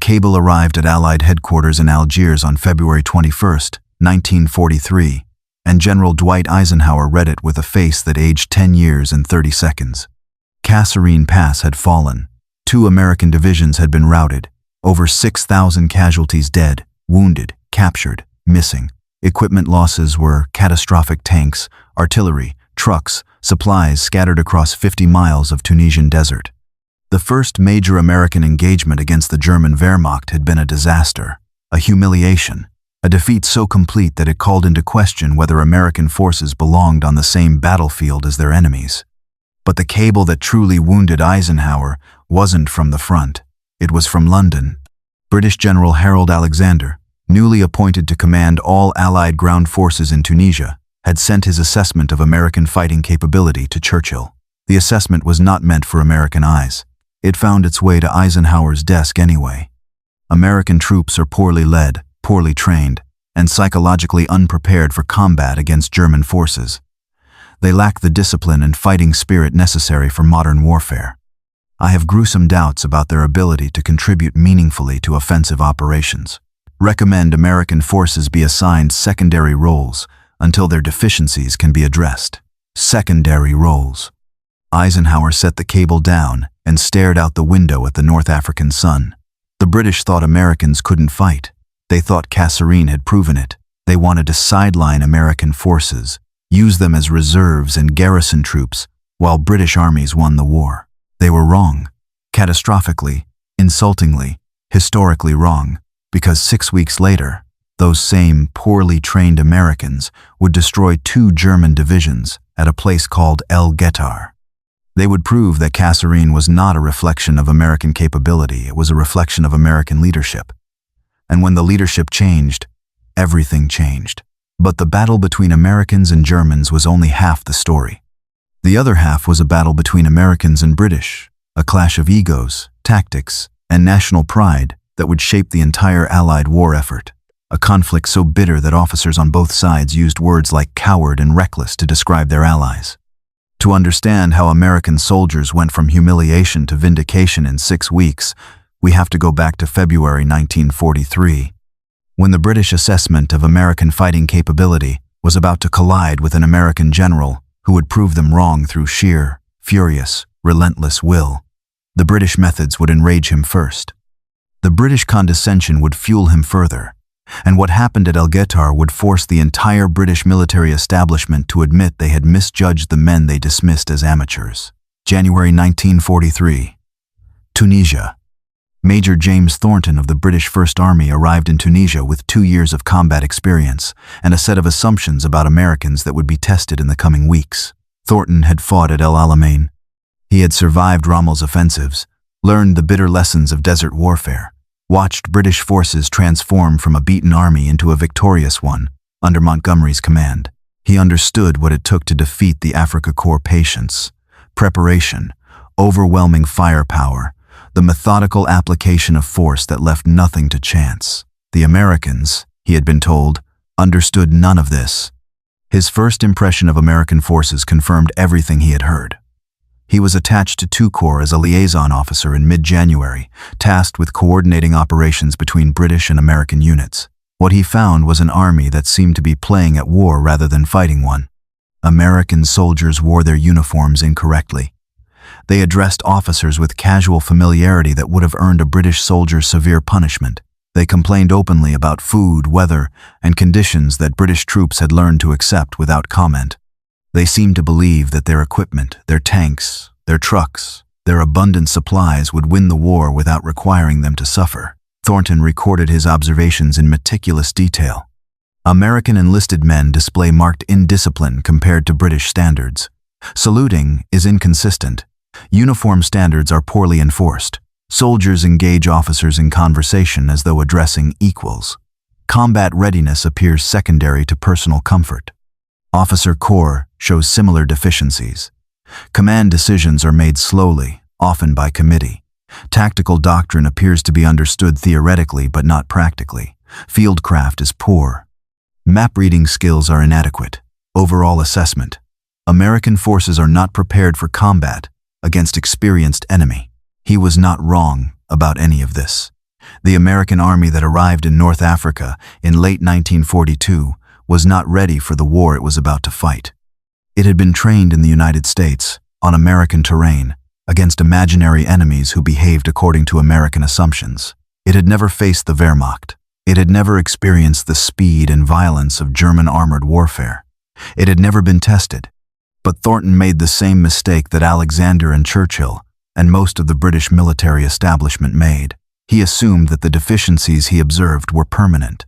cable arrived at Allied headquarters in Algiers on February 21, 1943, and General Dwight Eisenhower read it with a face that aged 10 years and 30 seconds. Kasserine Pass had fallen. 2 American divisions had been routed. Over 6,000 casualties dead, wounded, captured, missing. Equipment losses were catastrophic: tanks, artillery, trucks, supplies scattered across 50 miles of Tunisian desert. The first major American engagement against the German Wehrmacht had been a disaster, a humiliation, a defeat so complete that it called into question whether American forces belonged on the same battlefield as their enemies. But the cable that truly wounded Eisenhower wasn't from the front. It was from London. British General Harold Alexander, newly appointed to command all Allied ground forces in Tunisia, had sent his assessment of American fighting capability to Churchill. The assessment was not meant for American eyes. It found its way to Eisenhower's desk anyway. American troops are poorly led, poorly trained, and psychologically unprepared for combat against German forces. They lack the discipline and fighting spirit necessary for modern warfare. I have gruesome doubts about their ability to contribute meaningfully to offensive operations. Recommend American forces be assigned secondary roles until their deficiencies can be addressed. Secondary roles. Eisenhower set the cable down and stared out the window at the North African sun. The British thought Americans couldn't fight. They thought Kasserine had proven it. They wanted to sideline American forces, use them as reserves and garrison troops while British armies won the war. They were wrong. Catastrophically, insultingly, historically wrong, because 6 weeks later, those same poorly trained Americans would destroy 2 German divisions at a place called Guettar. They would prove that Kasserine was not a reflection of American capability, it was a reflection of American leadership. And when the leadership changed, everything changed. But the battle between Americans and Germans was only half the story. The other half was a battle between Americans and British, a clash of egos, tactics, and national pride that would shape the entire Allied war effort. A conflict so bitter that officers on both sides used words like coward and reckless to describe their allies. To understand how American soldiers went from humiliation to vindication in 6 weeks, we have to go back to February 1943, when the British assessment of American fighting capability was about to collide with an American general who would prove them wrong through sheer, furious, relentless will. The British methods would enrage him first. The British condescension would fuel him further. And what happened at Guettar would force the entire British military establishment to admit they had misjudged the men they dismissed as amateurs. January 1943. Tunisia. Major James Thornton of the British First Army arrived in Tunisia with 2 years of combat experience and a set of assumptions about Americans that would be tested in the coming weeks. Thornton had fought at El Alamein. He had survived Rommel's offensives, learned the bitter lessons of desert warfare, watched British forces transform from a beaten army into a victorious one under Montgomery's command. He understood what it took to defeat the Afrika Korps: patience, preparation, overwhelming firepower, the methodical application of force that left nothing to chance. The Americans, he had been told, understood none of this. His first impression of American forces confirmed everything he had heard. He was attached to 2 Corps as a liaison officer in mid-January, tasked with coordinating operations between British and American units. What he found was an army that seemed to be playing at war rather than fighting one. American soldiers wore their uniforms incorrectly. They addressed officers with casual familiarity that would have earned a British soldier severe punishment. They complained openly about food, weather, and conditions that British troops had learned to accept without comment. They seemed to believe that their equipment, their tanks, their trucks, their abundant supplies would win the war without requiring them to suffer. Thornton recorded his observations in meticulous detail. American enlisted men display marked indiscipline compared to British standards. Saluting is inconsistent. Uniform standards are poorly enforced. Soldiers engage officers in conversation as though addressing equals. Combat readiness appears secondary to personal comfort. Officer corps shows similar deficiencies. Command decisions are made slowly, often by committee. Tactical doctrine appears to be understood theoretically but not practically. Fieldcraft is poor. Map reading skills are inadequate. Overall assessment: American forces are not prepared for combat against experienced enemy. He was not wrong about any of this. The American army that arrived in North Africa in late 1942 was not ready for the war it was about to fight. It had been trained in the United States, on American terrain, against imaginary enemies who behaved according to American assumptions. It had never faced the Wehrmacht. It had never experienced the speed and violence of German armored warfare. It had never been tested. But Thornton made the same mistake that Alexander and Churchill and most of the British military establishment made. He assumed that the deficiencies he observed were permanent.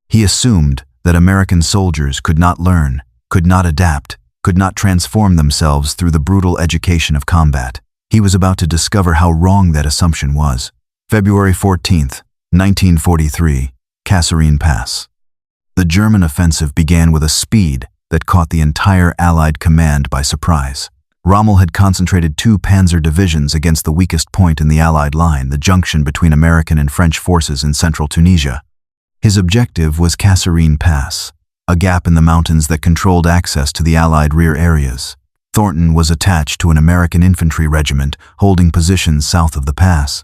He assumed that American soldiers could not learn, could not adapt, could not transform themselves through the brutal education of combat. He was about to discover how wrong that assumption was. February 14th, 1943, Kasserine Pass. The German offensive began with a speed that caught the entire Allied command by surprise. Rommel had concentrated 2 panzer divisions against the weakest point in the Allied line, the junction between American and French forces in central Tunisia. His objective was Kasserine Pass, a gap in the mountains that controlled access to the Allied rear areas. Thornton was attached to an American infantry regiment holding positions south of the pass.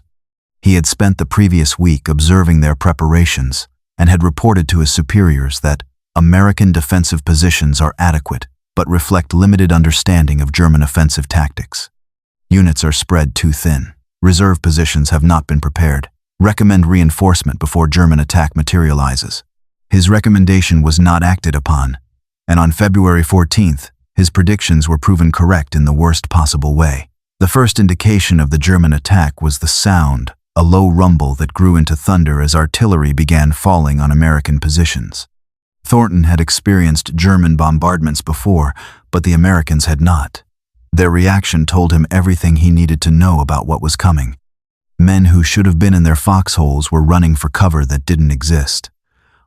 He had spent the previous week observing their preparations and had reported to his superiors that American defensive positions are adequate but reflect limited understanding of German offensive tactics. Units are spread too thin. Reserve positions have not been prepared. Recommend reinforcement before German attack materializes. His recommendation was not acted upon, and on February 14th, his predictions were proven correct in the worst possible way. The first indication of the German attack was the sound, a low rumble that grew into thunder as artillery began falling on American positions. Thornton had experienced German bombardments before, but the Americans had not. Their reaction told him everything he needed to know about what was coming. Men who should have been in their foxholes were running for cover that didn't exist.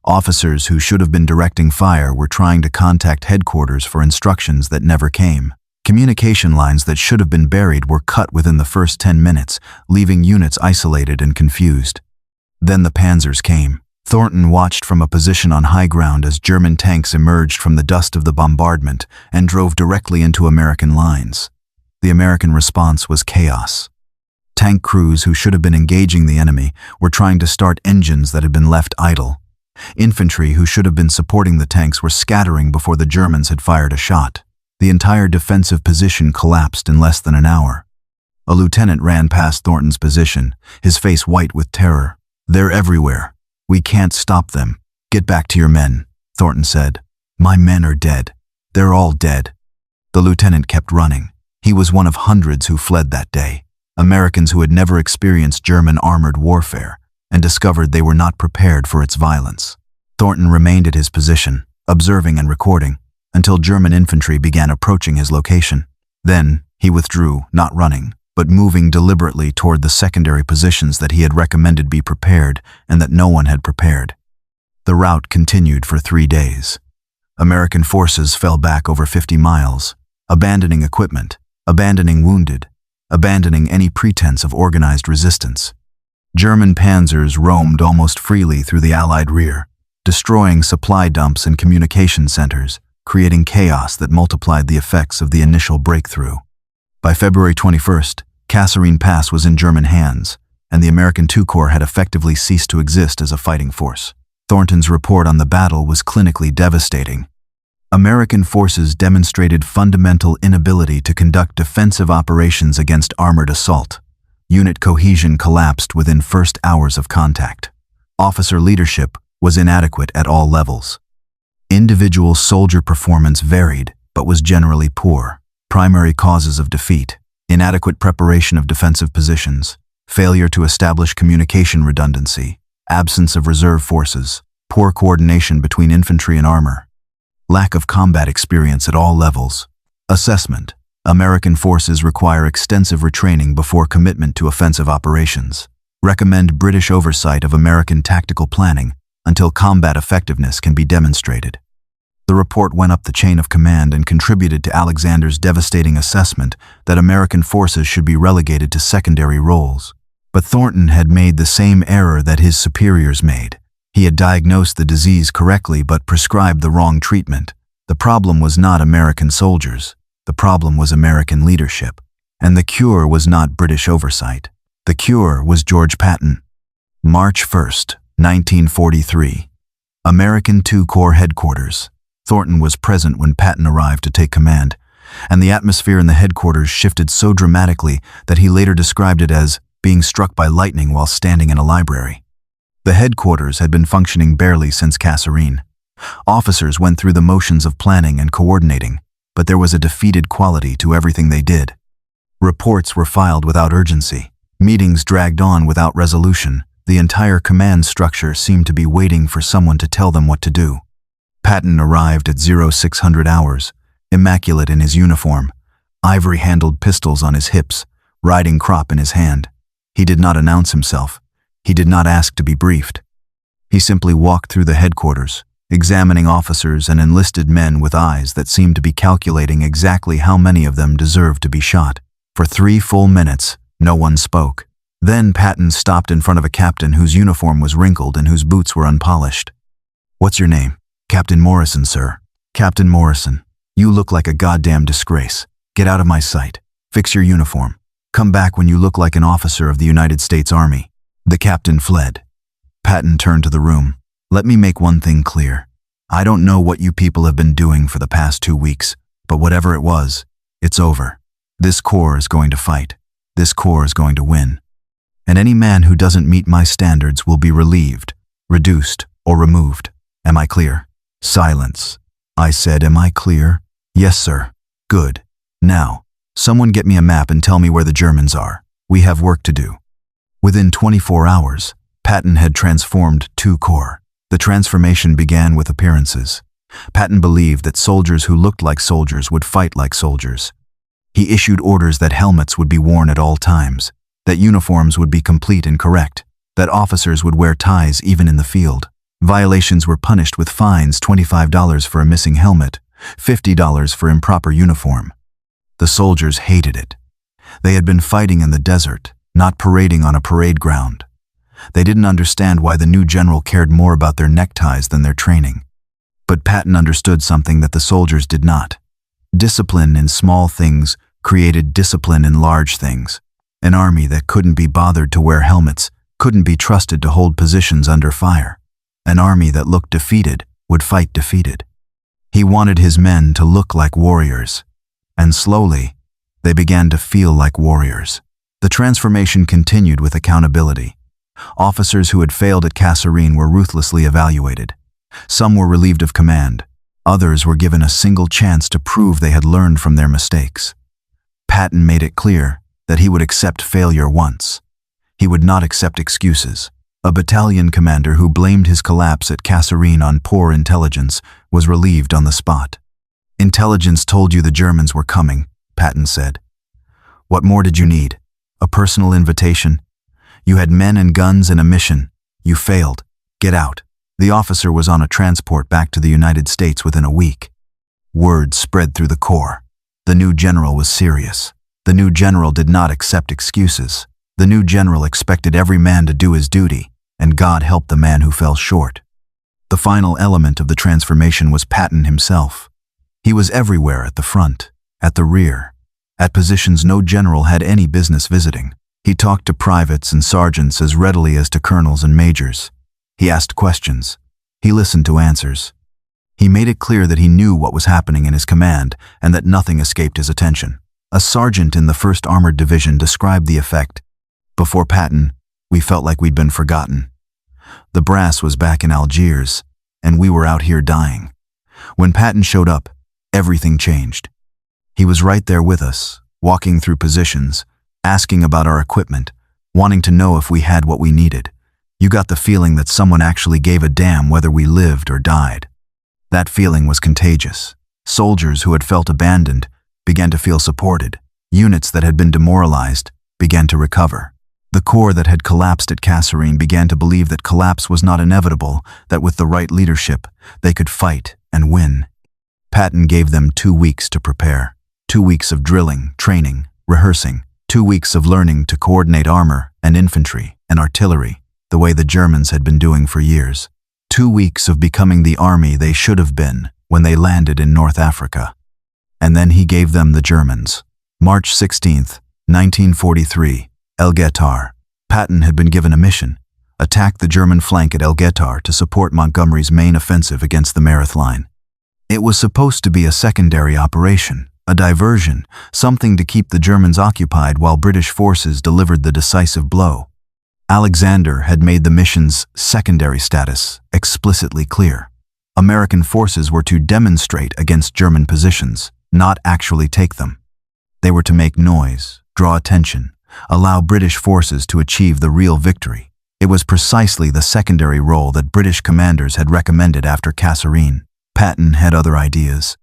Officers who should have been directing fire were trying to contact headquarters for instructions that never came. Communication lines that should have been buried were cut within the first 10 minutes, leaving units isolated and confused. Then the panzers came. Thornton watched from a position on high ground as German tanks emerged from the dust of the bombardment and drove directly into American lines. The American response was chaos. Tank crews who should have been engaging the enemy were trying to start engines that had been left idle. Infantry who should have been supporting the tanks were scattering before the Germans had fired a shot. The entire defensive position collapsed in less than an hour. A lieutenant ran past Thornton's position, his face white with terror. "They're everywhere. We can't stop them. Get back to your men," Thornton said. "My men are dead. They're all dead." The lieutenant kept running. He was one of hundreds who fled that day, Americans who had never experienced German armored warfare and discovered they were not prepared for its violence. Thornton remained at his position, observing and recording, until German infantry began approaching his location. Then he withdrew, not running, but moving deliberately toward the secondary positions that he had recommended be prepared and that no one had prepared. The rout continued for 3 days. American forces fell back over 50 miles, abandoning equipment, abandoning wounded, abandoning any pretense of organized resistance. German panzers roamed almost freely through the Allied rear, destroying supply dumps and communication centers, creating chaos that multiplied the effects of the initial breakthrough. By February 21st, Kasserine Pass was in German hands, and the American II Corps had effectively ceased to exist as a fighting force. Thornton's report on the battle was clinically devastating. American forces demonstrated fundamental inability to conduct defensive operations against armored assault. Unit cohesion collapsed within first hours of contact. Officer leadership was inadequate at all levels. Individual soldier performance varied, but was generally poor. Primary causes of defeat: inadequate preparation of defensive positions, failure to establish communication redundancy, absence of reserve forces, poor coordination between infantry and armor, lack of combat experience at all levels. Assessment: American forces require extensive retraining before commitment to offensive operations. Recommend British oversight of American tactical planning until combat effectiveness can be demonstrated. The report went up the chain of command and contributed to Alexander's devastating assessment that American forces should be relegated to secondary roles. But Thornton had made the same error that his superiors made. He had diagnosed the disease correctly but prescribed the wrong treatment. The problem was not American soldiers. The problem was American leadership. And the cure was not British oversight. The cure was George Patton. March 1, 1943. American II Corps Headquarters. Thornton was present when Patton arrived to take command, and the atmosphere in the headquarters shifted so dramatically that he later described it as being struck by lightning while standing in a library. The headquarters had been functioning barely since Kasserine. Officers went through the motions of planning and coordinating, but there was a defeated quality to everything they did. Reports were filed without urgency. Meetings dragged on without resolution. The entire command structure seemed to be waiting for someone to tell them what to do. Patton arrived at 0600 hours, immaculate in his uniform, ivory-handled pistols on his hips, riding crop in his hand. He did not announce himself. He did not ask to be briefed. He simply walked through the headquarters, examining officers and enlisted men with eyes that seemed to be calculating exactly how many of them deserved to be shot. For 3 full minutes, no one spoke. Then Patton stopped in front of a captain whose uniform was wrinkled and whose boots were unpolished. "What's your name?" "Captain Morrison, sir." "Captain Morrison, you look like a goddamn disgrace. Get out of my sight. Fix your uniform. Come back when you look like an officer of the United States Army." The captain fled. Patton turned to the room. "Let me make one thing clear. I don't know what you people have been doing for the past 2 weeks, but whatever it was, it's over. This corps is going to fight. This corps is going to win. And any man who doesn't meet my standards will be relieved, reduced, or removed. Am I clear?" Silence. I said, "Am I clear?" "Yes, sir." "Good. Now, someone get me a map and tell me where the Germans are. We have work to do." Within 24 hours, Patton had transformed 2 corps. The transformation began with appearances. Patton believed that soldiers who looked like soldiers would fight like soldiers. He issued orders that helmets would be worn at all times, that uniforms would be complete and correct, that officers would wear ties even in the field. Violations were punished with fines: $25 for a missing helmet, $50 for improper uniform. The soldiers hated it. They had been fighting in the desert, not parading on a parade ground. They didn't understand why the new general cared more about their neckties than their training. But Patton understood something that the soldiers did not. Discipline in small things created discipline in large things. An army that couldn't be bothered to wear helmets couldn't be trusted to hold positions under fire. An army that looked defeated would fight defeated. He wanted his men to look like warriors. And slowly, they began to feel like warriors. The transformation continued with accountability. Officers who had failed at Kasserine were ruthlessly evaluated. Some were relieved of command. Others were given a single chance to prove they had learned from their mistakes. Patton made it clear that he would accept failure once. He would not accept excuses. A battalion commander who blamed his collapse at Kasserine on poor intelligence was relieved on the spot. "Intelligence told you the Germans were coming," Patton said. "What more did you need? A personal invitation? You had men and guns and a mission. You failed. Get out." The officer was on a transport back to the United States within a week. Word spread through the corps. The new general was serious. The new general did not accept excuses. The new general expected every man to do his duty, and God help the man who fell short. The final element of the transformation was Patton himself. He was everywhere, at the front, at the rear, at positions no general had any business visiting. He talked to privates and sergeants as readily as to colonels and majors. He asked questions. He listened to answers. He made it clear that he knew what was happening in his command and that nothing escaped his attention. A sergeant in the 1st Armored Division described the effect. "Before Patton, we felt like we'd been forgotten. The brass was back in Algiers, and we were out here dying. When Patton showed up, everything changed. He was right there with us, walking through positions, asking about our equipment, wanting to know if we had what we needed. You got the feeling that someone actually gave a damn whether we lived or died. That feeling was contagious. Soldiers who had felt abandoned began to feel supported. Units that had been demoralized began to recover. The corps that had collapsed at Kasserine began to believe that collapse was not inevitable, that with the right leadership, they could fight and win. Patton gave them 2 weeks to prepare. 2 weeks of drilling, training, rehearsing. 2 weeks of learning to coordinate armor and infantry and artillery the way the Germans had been doing for years. 2 weeks of becoming the army they should have been when they landed in North Africa. And then he gave them the Germans. March 16th, 1943, Guettar. Patton had been given a mission attacked the German flank at Guettar to support Montgomery's main offensive against the Meurith line. It was supposed to be a secondary operation, a diversion, something to keep the Germans occupied while British forces delivered the decisive blow. Alexander had made the mission's secondary status explicitly clear. American forces were to demonstrate against German positions, not actually take them. They were to make noise, draw attention, allow British forces to achieve the real victory. It was precisely the secondary role that British commanders had recommended after Kasserine. Patton had other ideas.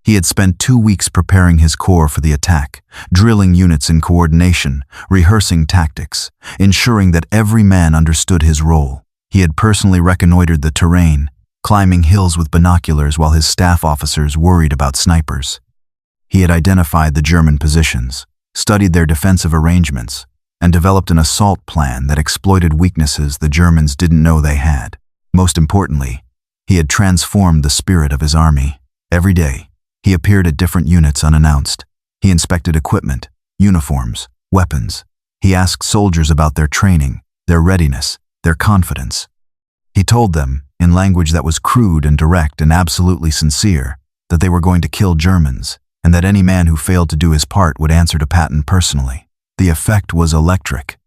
He had spent 2 weeks preparing his corps for the attack, drilling units in coordination, rehearsing tactics, ensuring that every man understood his role. He had personally reconnoitered the terrain, climbing hills with binoculars while his staff officers worried about snipers. He had identified the German positions, studied their defensive arrangements, and developed an assault plan that exploited weaknesses the Germans didn't know they had. Most importantly, he had transformed the spirit of his army. Every day, he appeared at different units unannounced. He inspected equipment, uniforms, weapons. He asked soldiers about their training, their readiness, their confidence. He told them, in language that was crude and direct and absolutely sincere, that they were going to kill Germans, and that any man who failed to do his part would answer to Patton personally. The effect was electric.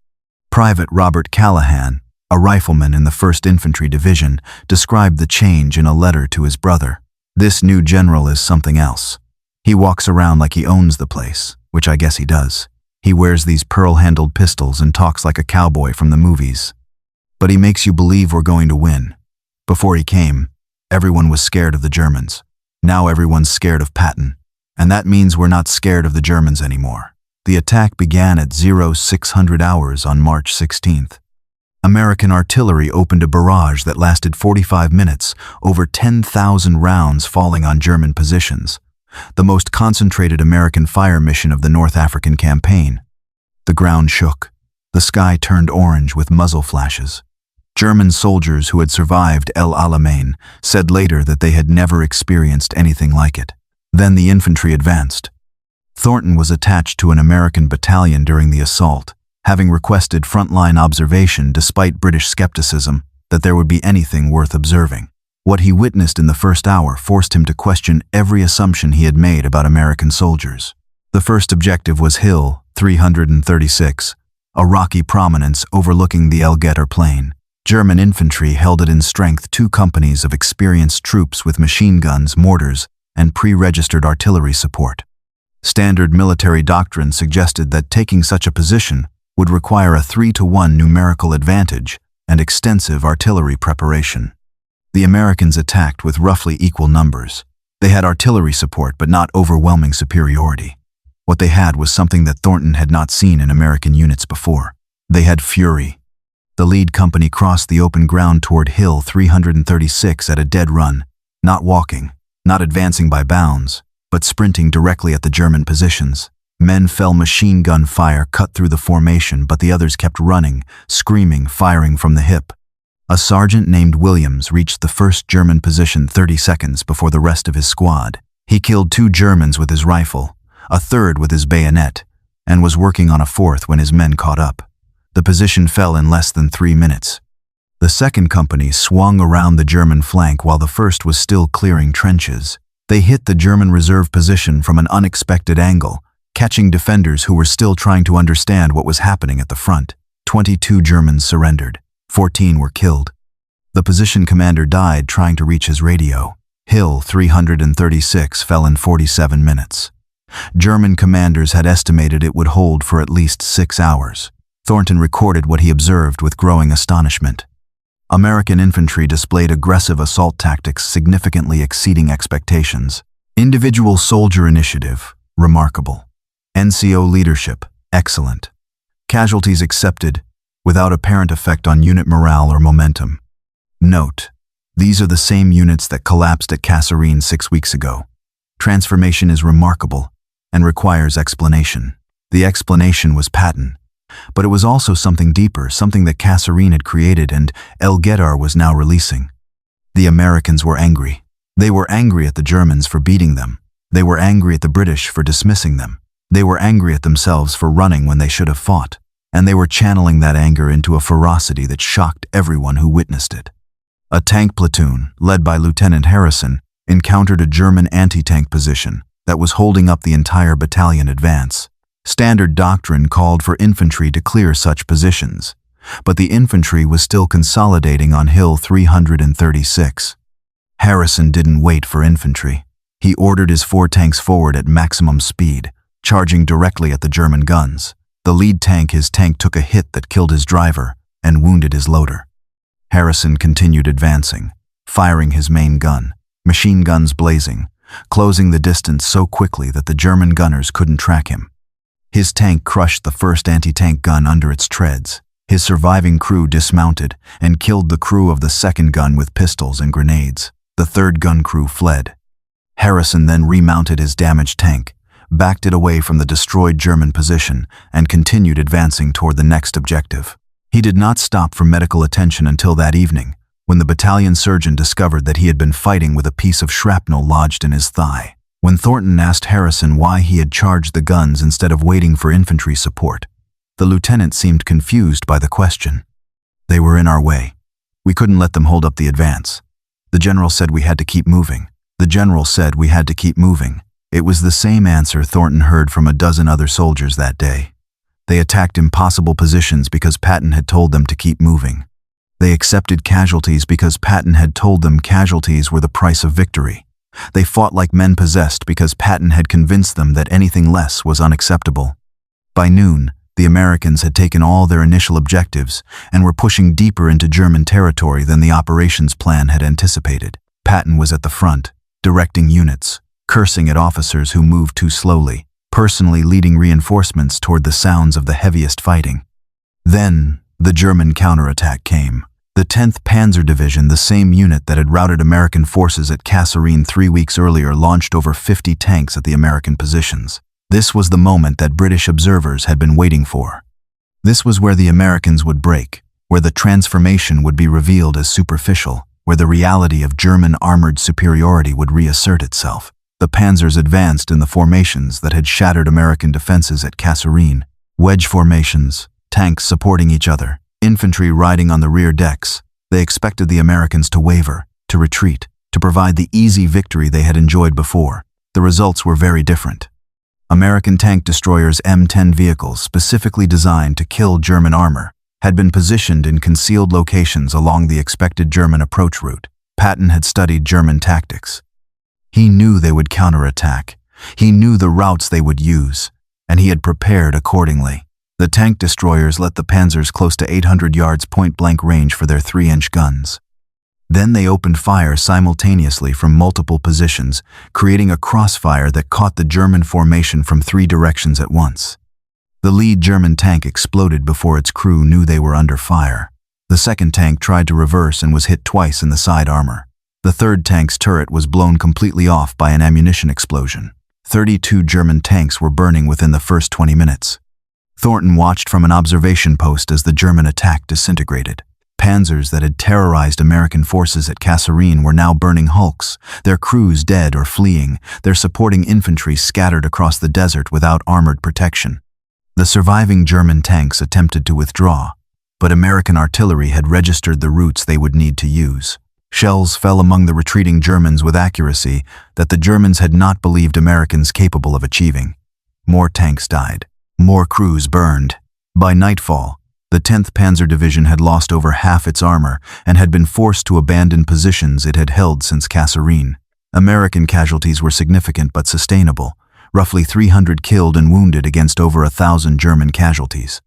Private Robert Callahan, a rifleman in the 1st Infantry Division, described the change in a letter to his brother. This new general is something else. He walks around like he owns the place, which I guess he does. He wears these pearl-handled pistols and talks like a cowboy from the movies. But he makes you believe we're going to win. Before he came, everyone was scared of the Germans. Now everyone's scared of Patton. And that means we're not scared of the Germans anymore. The attack began at 0600 hours on March 16th. American artillery opened a barrage that lasted 45 minutes, over 10,000 rounds falling on German positions, the most concentrated American fire mission of the North African campaign. The ground shook. The sky turned orange with muzzle flashes. German soldiers who had survived El Alamein said later that they had never experienced anything like it. Then the infantry advanced. Thornton was attached to an American battalion during the assault, having requested frontline observation despite British skepticism that there would be anything worth observing. What he witnessed in the first hour forced him to question every assumption he had made about American soldiers. The first objective was Hill 336, a rocky prominence overlooking the Guettar plain. German infantry held it in strength 2 companies of experienced troops with machine guns, mortars, and pre-registered artillery support. Standard military doctrine suggested that taking such a position would require a 3-to-1 numerical advantage and extensive artillery preparation. The Americans attacked with roughly equal numbers. They had artillery support but not overwhelming superiority. What they had was something that Thornton had not seen in American units before. They had fury. The lead company crossed the open ground toward Hill 336 at a dead run, not walking, not advancing by bounds, but sprinting directly at the German positions. Men fell machine gun fire cut through the formation, but the others kept running, screaming, firing from the hip. A sergeant named Williams reached the first German position 30 seconds before the rest of his squad. He killed 2 Germans with his rifle, a third with his bayonet, and was working on a 4th when his men caught up. The position fell in less than 3 minutes. The 2nd company swung around the German flank while the 1st was still clearing trenches. They hit the German reserve position from an unexpected angle, catching defenders who were still trying to understand what was happening at the front. 22 Germans surrendered. 14 were killed. The position commander died trying to reach his radio. Hill 336 fell in 47 minutes. German commanders had estimated it would hold for at least 6 hours. Thornton recorded what he observed with growing astonishment. American infantry displayed aggressive assault tactics significantly exceeding expectations. Individual soldier initiative, remarkable. NCO leadership, excellent. Casualties accepted, without apparent effect on unit morale or momentum. Note: these are the same units that collapsed at Kasserine 6 weeks ago. Transformation is remarkable and requires explanation. The explanation was Patton, but it was also something deeper, something that Kasserine had created and Guettar was now releasing. The Americans were angry. They were angry at the Germans for beating them. They were angry at the British for dismissing them. They were angry at themselves for running when they should have fought. and they were channeling that anger into a ferocity that shocked everyone who witnessed it. A tank platoon, led by Lieutenant Harrison, encountered a German anti-tank position that was holding up the entire battalion advance. Standard doctrine called for infantry to clear such positions, but the infantry was still consolidating on Hill 336. Harrison didn't wait for infantry. He ordered his 4 tanks forward at maximum speed, charging directly at the German guns. The lead tank, his tank took a hit that killed his driver and wounded his loader. Harrison continued advancing, firing his main gun, machine guns blazing, closing the distance so quickly that the German gunners couldn't track him. His tank crushed the first anti-tank gun under its treads. His surviving crew dismounted and killed the crew of the second gun with pistols and grenades. The third gun crew fled. Harrison then remounted his damaged tank, backed it away from the destroyed German position, and continued advancing toward the next objective. He did not stop for medical attention until that evening, when the battalion surgeon discovered that he had been fighting with a piece of shrapnel lodged in his thigh. When Thornton asked Harrison why he had charged the guns instead of waiting for infantry support, the lieutenant seemed confused by the question. "They were in our way. We couldn't let them hold up the advance. The general said we had to keep moving. The general said we had to keep moving." It was the same answer Thornton heard from a dozen other soldiers that day. They attacked impossible positions because Patton had told them to keep moving. They accepted casualties because Patton had told them casualties were the price of victory. They fought like men possessed because Patton had convinced them that anything less was unacceptable. By noon, the Americans had taken all their initial objectives and were pushing deeper into German territory than the operations plan had anticipated. Patton was at the front, directing units, cursing at officers who moved too slowly, personally leading reinforcements toward the sounds of the heaviest fighting. Then, the German counterattack came. The 10th Panzer Division, the same unit that had routed American forces at Kasserine 3 weeks earlier, launched over 50 tanks at the American positions. This was the moment that British observers had been waiting for. This was where the Americans would break, where the transformation would be revealed as superficial, where the reality of German armored superiority would reassert itself. The panzers advanced in the formations that had shattered American defenses at Kasserine. Wedge formations, tanks supporting each other, infantry riding on the rear decks. They expected the Americans to waver, to retreat, to provide the easy victory they had enjoyed before. The results were very different. American tank destroyers M10 vehicles specifically designed to kill German armor had been positioned in concealed locations along the expected German approach route. Patton had studied German tactics. He knew they would counterattack. He knew the routes they would use, and he had prepared accordingly. The tank destroyers let the panzers close to 800 yards point-blank range for their 3-inch guns. Then they opened fire simultaneously from multiple positions, creating a crossfire that caught the German formation from 3 directions at once. The lead German tank exploded before its crew knew they were under fire. The second tank tried to reverse and was hit twice in the side armor. The third tank's turret was blown completely off by an ammunition explosion. 32 German tanks were burning within the first 20 minutes. Thornton watched from an observation post as the German attack disintegrated. Panzers that had terrorized American forces at Kasserine were now burning hulks, their crews dead or fleeing, their supporting infantry scattered across the desert without armored protection. The surviving German tanks attempted to withdraw, but American artillery had registered the routes they would need to use. Shells fell among the retreating Germans with accuracy that the Germans had not believed Americans capable of achieving. More tanks died. More crews burned. By nightfall, the 10th Panzer Division had lost over half its armor and had been forced to abandon positions it had held since Kasserine. American casualties were significant but sustainable, roughly 300 killed and wounded against over 1,000 German casualties.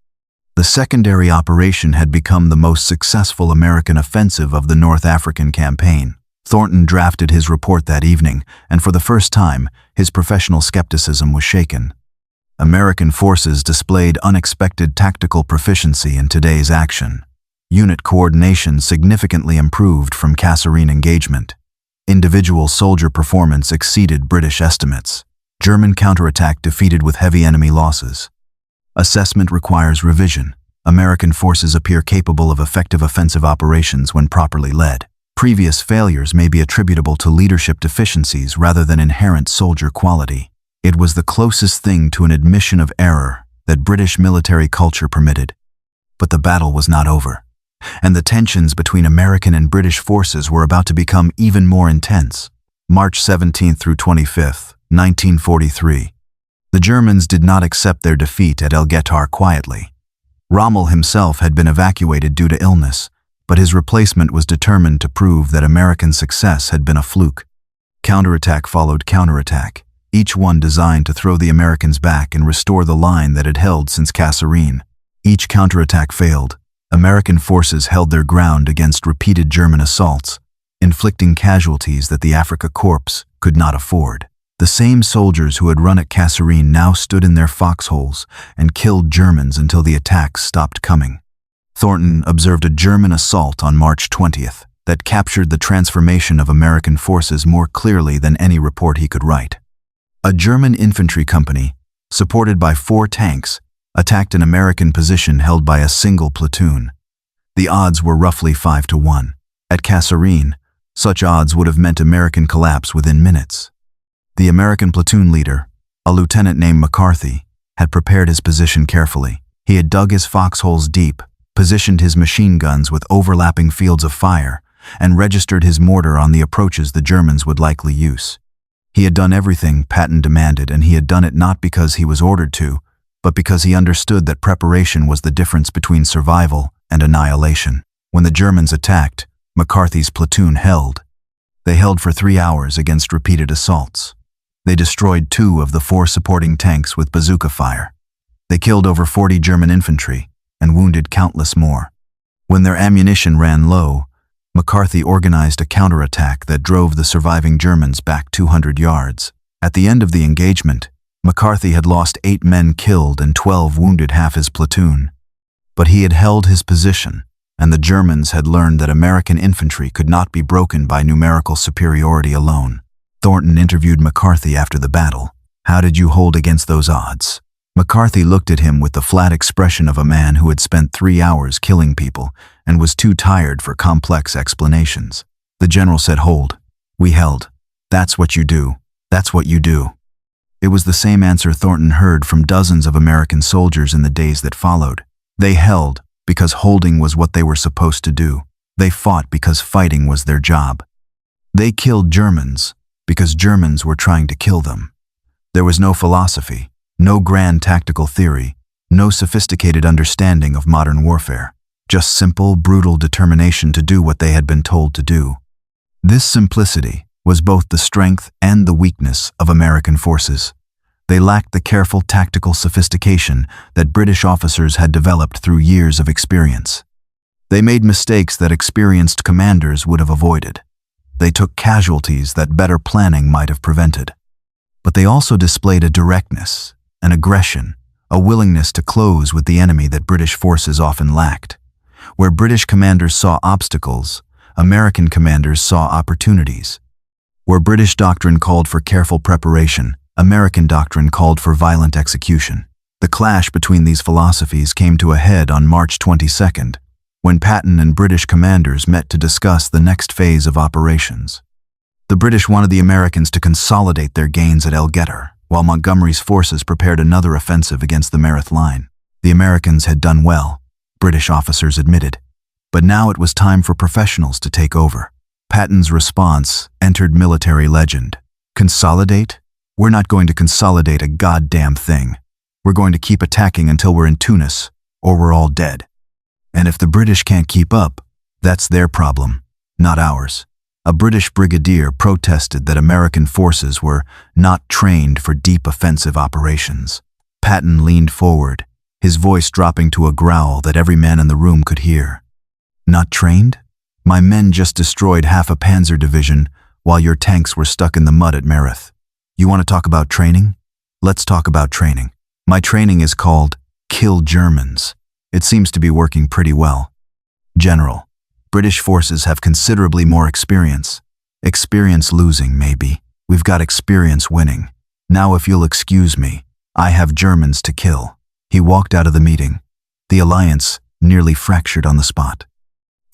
The secondary operation had become the most successful American offensive of the North African campaign. Thornton drafted his report that evening, and for the first time, his professional skepticism was shaken. American forces displayed unexpected tactical proficiency in today's action. Unit coordination significantly improved from Kasserine engagement. Individual soldier performance exceeded British estimates. German counterattack defeated with heavy enemy losses. Assessment requires revision. American forces appear capable of effective offensive operations when properly led. Previous failures may be attributable to leadership deficiencies rather than inherent soldier quality. It was the closest thing to an admission of error that British military culture permitted. But the battle was not over, and the tensions between American and British forces were about to become even more intense. March 17th through 25th, 1943. The Germans did not accept their defeat at Guettar quietly. Rommel himself had been evacuated due to illness, but his replacement was determined to prove that American success had been a fluke. Counterattack followed counterattack, each one designed to throw the Americans back and restore the line that had held since Kasserine. Each counterattack failed. American forces held their ground against repeated German assaults, inflicting casualties that the Afrika Korps could not afford. The same soldiers who had run at Kasserine now stood in their foxholes and killed Germans until the attacks stopped coming. Thornton observed a German assault on March 20th that captured the transformation of American forces more clearly than any report he could write. A German infantry company, supported by 4 tanks, attacked an American position held by a single platoon. The odds were roughly 5 to 1. At Kasserine, such odds would have meant American collapse within minutes. The American platoon leader, a lieutenant named McCarthy, had prepared his position carefully. He had dug his foxholes deep, positioned his machine guns with overlapping fields of fire, and registered his mortar on the approaches the Germans would likely use. He had done everything Patton demanded, and he had done it not because he was ordered to, but because he understood that preparation was the difference between survival and annihilation. When the Germans attacked, McCarthy's platoon held. They held for 3 hours against repeated assaults. They destroyed 2 of the 4 supporting tanks with bazooka fire. They killed over 40 German infantry and wounded countless more. When their ammunition ran low, McCarthy organized a counterattack that drove the surviving Germans back 200 yards. At the end of the engagement, McCarthy had lost 8 men killed and 12 wounded, half his platoon. But he had held his position, and the Germans had learned that American infantry could not be broken by numerical superiority alone. Thornton interviewed McCarthy after the battle. "How did you hold against those odds?" McCarthy looked at him with the flat expression of a man who had spent 3 hours killing people and was too tired for complex explanations. The general said, "Hold. We held. That's what you do. That's what you do." It was the same answer Thornton heard from dozens of American soldiers in the days that followed. They held because holding was what they were supposed to do. They fought because fighting was their job. They killed Germans because Germans were trying to kill them. There was no philosophy, no grand tactical theory, no sophisticated understanding of modern warfare, just simple, brutal determination to do what they had been told to do. This simplicity was both the strength and the weakness of American forces. They lacked the careful tactical sophistication that British officers had developed through years of experience. They made mistakes that experienced commanders would have avoided. They took casualties that better planning might have prevented. But they also displayed a directness, an aggression, a willingness to close with the enemy that British forces often lacked. Where British commanders saw obstacles, American commanders saw opportunities. Where British doctrine called for careful preparation, American doctrine called for violent execution. The clash between these philosophies came to a head on March 22nd, when Patton and British commanders met to discuss the next phase of operations. The British wanted the Americans to consolidate their gains at Guettar, while Montgomery's forces prepared another offensive against the Meath line. The Americans had done well, British officers admitted, but now it was time for professionals to take over. Patton's response entered military legend. "Consolidate? We're not going to consolidate a goddamn thing. We're going to keep attacking until we're in Tunis, or we're all dead. And if the British can't keep up, that's their problem, not ours." A British brigadier protested that American forces were not trained for deep offensive operations. Patton leaned forward, his voice dropping to a growl that every man in the room could hear. "Not trained? My men just destroyed half a panzer division while your tanks were stuck in the mud at Meath. You want to talk about training? Let's talk about training. My training is called Kill Germans. It seems to be working pretty well. General, British forces have considerably more experience. Experience losing, maybe. We've got experience winning. Now if you'll excuse me, I have Germans to kill." He walked out of the meeting, the alliance nearly fractured on the spot.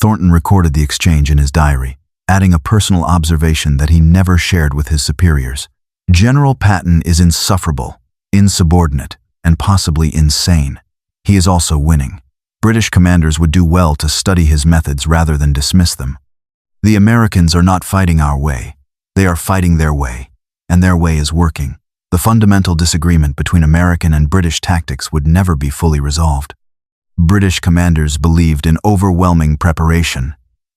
Thornton recorded the exchange in his diary, adding a personal observation that he never shared with his superiors. "General Patton is insufferable, insubordinate, and possibly insane. He is also winning. British commanders would do well to study his methods rather than dismiss them. The Americans are not fighting our way. They are fighting their way, and their way is working. The fundamental disagreement between American and British tactics would never be fully resolved. British commanders believed in overwhelming preparation,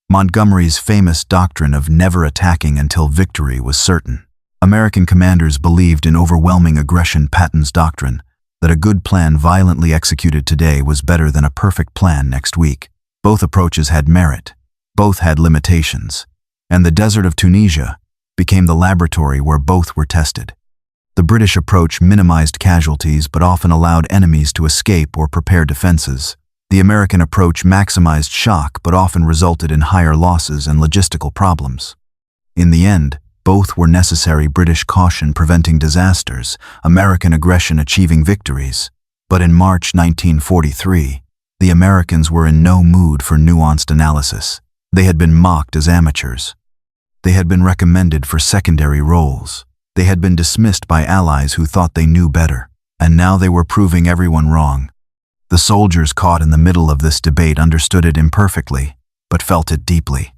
Montgomery's famous doctrine of never attacking until victory was certain. American commanders believed in overwhelming aggression, Patton's doctrine, that a good plan violently executed today was better than a perfect plan next week. Both approaches had merit, both had limitations, and the desert of Tunisia became the laboratory where both were tested. The British approach minimized casualties but often allowed enemies to escape or prepare defenses. The American approach maximized shock but often resulted in higher losses and logistical problems. In the end, both were necessary. British caution preventing disasters, American aggression achieving victories. But in March 1943, the Americans were in no mood for nuanced analysis. They had been mocked as amateurs. They had been recommended for secondary roles. They had been dismissed by allies who thought they knew better. And now they were proving everyone wrong. The soldiers caught in the middle of this debate understood it imperfectly, but felt it deeply.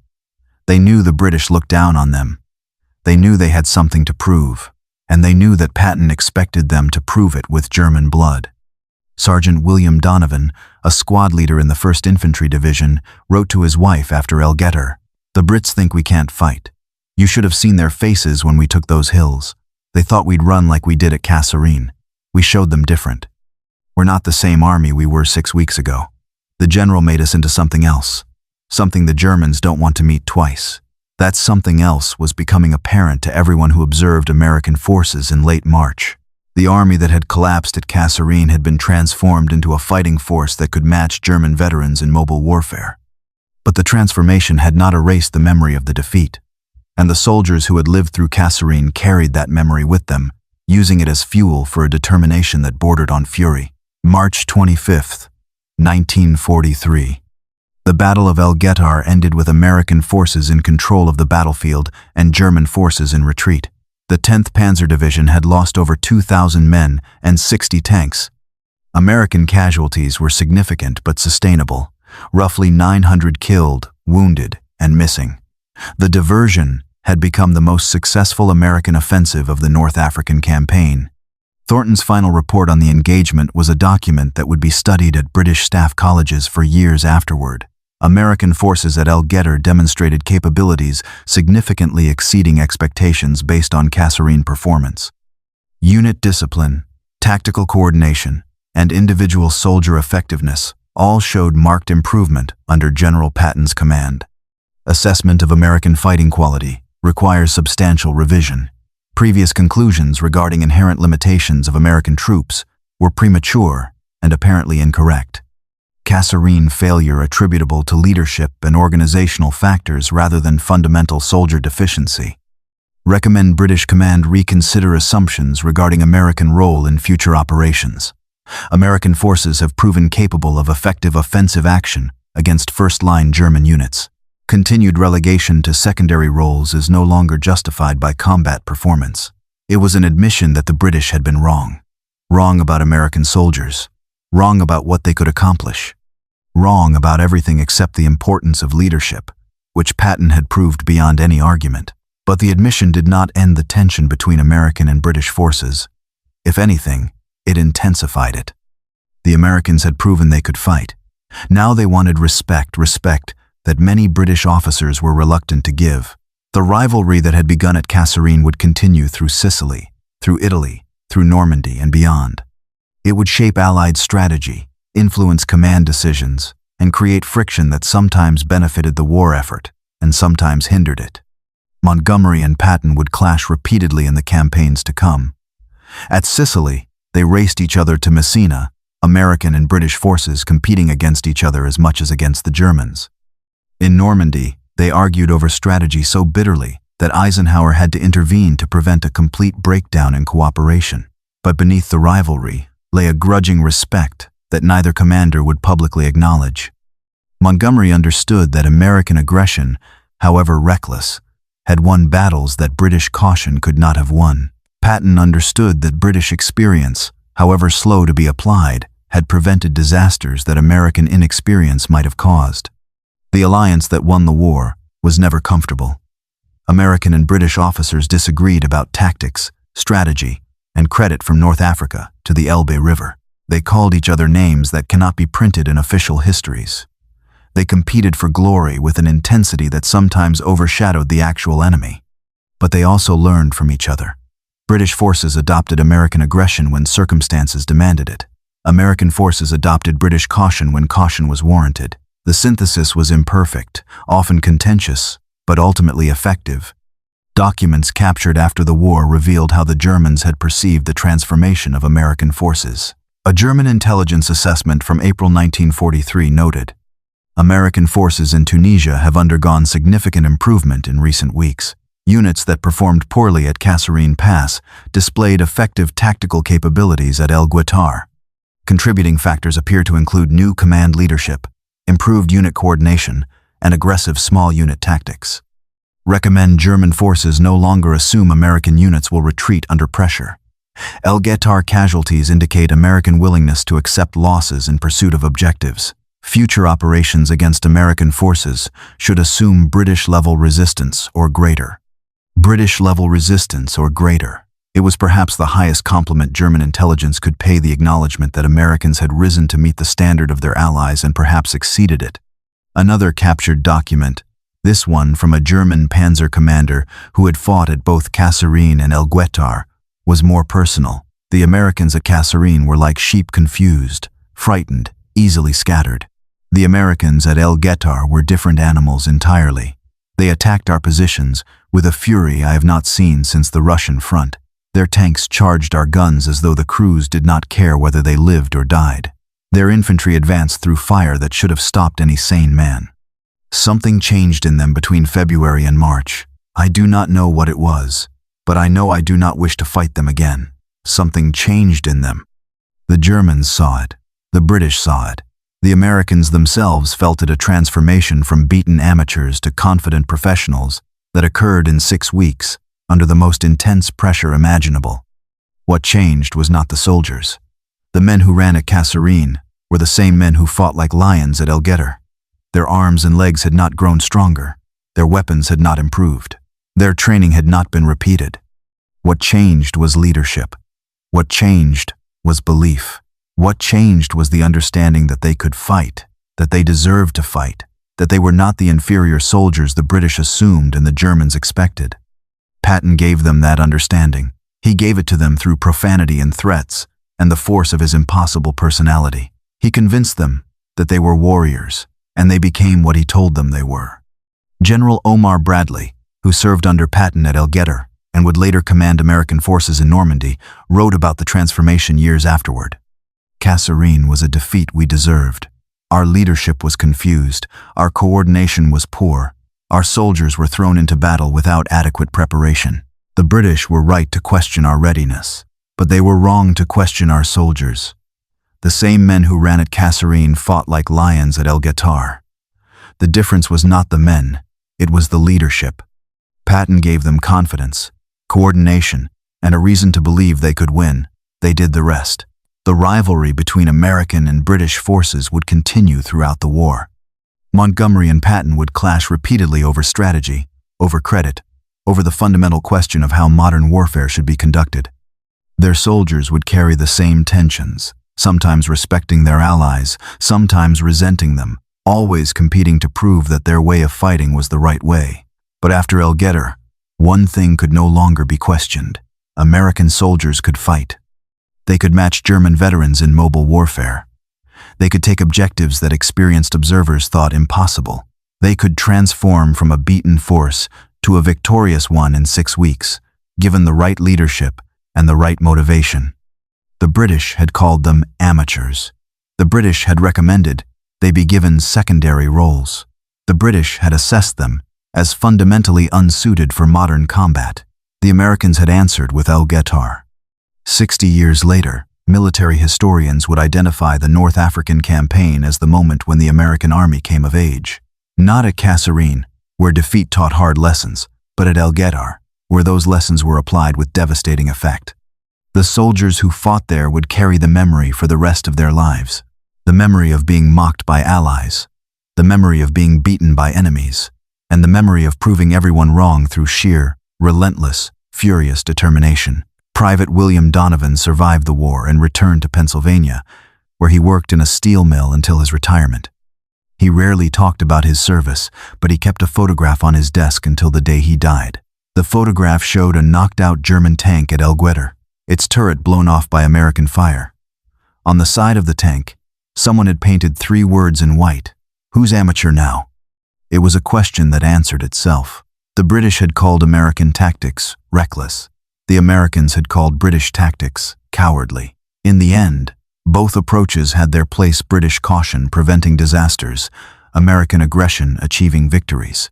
They knew the British looked down on them. They knew they had something to prove, and they knew that Patton expected them to prove it with German blood. Sergeant William Donovan, a squad leader in the 1st Infantry Division, wrote to his wife after El Guettar, "The Brits think we can't fight. You should have seen their faces when we took those hills. They thought we'd run like we did at Kasserine. We showed them different. We're not the same army we were 6 weeks ago. The general made us into something else, something the Germans don't want to meet twice." That something else was becoming apparent to everyone who observed American forces in late March. The army that had collapsed at Kasserine had been transformed into a fighting force that could match German veterans in mobile warfare. But the transformation had not erased the memory of the defeat, and the soldiers who had lived through Kasserine carried that memory with them, using it as fuel for a determination that bordered on fury. March 25, 1943. The Battle of El Guettar ended with American forces in control of the battlefield and German forces in retreat. The 10th Panzer Division had lost over 2,000 men and 60 tanks. American casualties were significant but sustainable, roughly 900 killed, wounded, and missing. The diversion had become the most successful American offensive of the North African campaign. Thornton's final report on the engagement was a document that would be studied at British staff colleges for years afterward. American forces at El Guettar demonstrated capabilities significantly exceeding expectations based on Kasserine performance. Unit discipline, tactical coordination, and individual soldier effectiveness all showed marked improvement under General Patton's command. Assessment of American fighting quality requires substantial revision. Previous conclusions regarding inherent limitations of American troops were premature and apparently incorrect. Kasserine failure attributable to leadership and organizational factors rather than fundamental soldier deficiency. Recommend British command reconsider assumptions regarding American role in future operations. American forces have proven capable of effective offensive action against first-line German units. Continued relegation to secondary roles is no longer justified by combat performance. It was an admission that the British had been wrong. Wrong about American soldiers. Wrong about what they could accomplish. Wrong about everything except the importance of leadership, which Patton had proved beyond any argument. But the admission did not end the tension between American and British forces. If anything, it intensified it. The Americans had proven they could fight. Now they wanted respect that many British officers were reluctant to give. The rivalry that had begun at Kasserine would continue through Sicily, through Italy, through Normandy, and beyond. It would shape Allied strategy, influence command decisions, and create friction that sometimes benefited the war effort and sometimes hindered it. Montgomery and Patton would clash repeatedly in the campaigns to come. At Sicily, they raced each other to Messina, American and British forces competing against each other as much as against the Germans. In Normandy, they argued over strategy so bitterly that Eisenhower had to intervene to prevent a complete breakdown in cooperation. But beneath the rivalry lay a grudging respect that neither commander would publicly acknowledge. Montgomery understood that American aggression, however reckless, had won battles that British caution could not have won. Patton understood that British experience, however slow to be applied, had prevented disasters that American inexperience might have caused. The alliance that won the war was never comfortable. American and British officers disagreed about tactics, strategy, and credit from North Africa to the Elbe River. They called each other names that cannot be printed in official histories. They competed for glory with an intensity that sometimes overshadowed the actual enemy. But they also learned from each other. British forces adopted American aggression when circumstances demanded it. American forces adopted British caution when caution was warranted. The synthesis was imperfect, often contentious, but ultimately effective. Documents captured after the war revealed how the Germans had perceived the transformation of American forces. A German intelligence assessment from April 1943 noted, "American forces in Tunisia have undergone significant improvement in recent weeks. Units that performed poorly at Kasserine Pass displayed effective tactical capabilities at El Guettar. Contributing factors appear to include new command leadership, improved unit coordination, and aggressive small unit tactics. Recommend German forces no longer assume American units will retreat under pressure. El Guettar casualties indicate American willingness to accept losses in pursuit of objectives. Future operations against American forces should assume British-level resistance or greater." British-level resistance or greater. It was perhaps the highest compliment German intelligence could pay the acknowledgement that Americans had risen to meet the standard of their allies and perhaps exceeded it. Another captured document, this one from a German panzer commander who had fought at both Kasserine and El Guettar, was more personal. The Americans at Kasserine were like sheep confused, frightened, easily scattered. The Americans at El Guettar were different animals entirely. They attacked our positions with a fury I have not seen since the Russian front. Their tanks charged our guns as though the crews did not care whether they lived or died. Their infantry advanced through fire that should have stopped any sane man. Something changed in them between February and March. I do not know what it was, but I know I do not wish to fight them again. Something changed in them. The Germans saw it. The British saw it. The Americans themselves felt it, a transformation from beaten amateurs to confident professionals that occurred in 6 weeks under the most intense pressure imaginable. What changed was not the soldiers. The men who ran at Kasserine were the same men who fought like lions at El Guettar. Their arms and legs had not grown stronger. Their weapons had not improved. Their training had not been repeated. What changed was leadership. What changed was belief. What changed was the understanding that they could fight, that they deserved to fight, that they were not the inferior soldiers the British assumed and the Germans expected. Patton gave them that understanding. He gave it to them through profanity and threats and the force of his impossible personality. He convinced them that they were warriors, and they became what he told them they were. General Omar Bradley, who served under Patton at El Guettar and would later command American forces in Normandy, wrote about the transformation years afterward. "Kasserine was a defeat we deserved. Our leadership was confused. Our coordination was poor. Our soldiers were thrown into battle without adequate preparation. The British were right to question our readiness, but they were wrong to question our soldiers. The same men who ran at Kasserine fought like lions at El Guettar. The difference was not the men, it was the leadership. Patton gave them confidence, coordination, and a reason to believe they could win. They did the rest. The rivalry between American and British forces would continue throughout the war. Montgomery and Patton would clash repeatedly over strategy, over credit, over the fundamental question of how modern warfare should be conducted. Their soldiers would carry the same tensions, sometimes respecting their allies, sometimes resenting them, always competing to prove that their way of fighting was the right way. But after El Guettar, one thing could no longer be questioned. American soldiers could fight. They could match German veterans in mobile warfare. They could take objectives that experienced observers thought impossible. They could transform from a beaten force to a victorious one in 6 weeks, given the right leadership and the right motivation. The British had called them amateurs. The British had recommended they be given secondary roles. The British had assessed them as fundamentally unsuited for modern combat. The Americans had answered with El Guettar. 60 years later, military historians would identify the North African campaign as the moment when the American army came of age. Not at Kasserine, where defeat taught hard lessons, but at El Guettar, where those lessons were applied with devastating effect. The soldiers who fought there would carry the memory for the rest of their lives. The memory of being mocked by allies, the memory of being beaten by enemies, and the memory of proving everyone wrong through sheer, relentless, furious determination. Private William Donovan survived the war and returned to Pennsylvania, where he worked in a steel mill until his retirement. He rarely talked about his service, but he kept a photograph on his desk until the day he died. The photograph showed a knocked-out German tank at Guettar, its turret blown off by American fire. On the side of the tank, someone had painted 3 words in white: "Who's amateur now?" It was a question that answered itself. The British had called American tactics reckless. The Americans had called British tactics cowardly. In the end, both approaches had their place: British caution preventing disasters, American aggression achieving victories.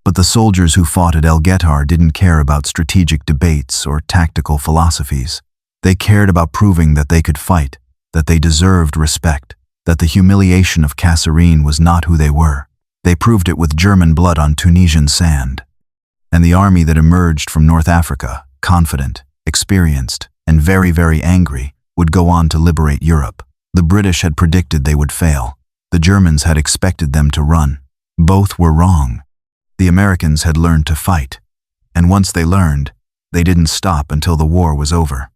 But the soldiers who fought at Guettar didn't care about strategic debates or tactical philosophies. They cared about proving that they could fight, that they deserved respect, that the humiliation of Kasserine was not who they were. They proved it with German blood on Tunisian sand. And the army that emerged from North Africa, confident, experienced, and very, very angry, would go on to liberate Europe. The British had predicted they would fail. The Germans had expected them to run. Both were wrong. The Americans had learned to fight. And once they learned, they didn't stop until the war was over.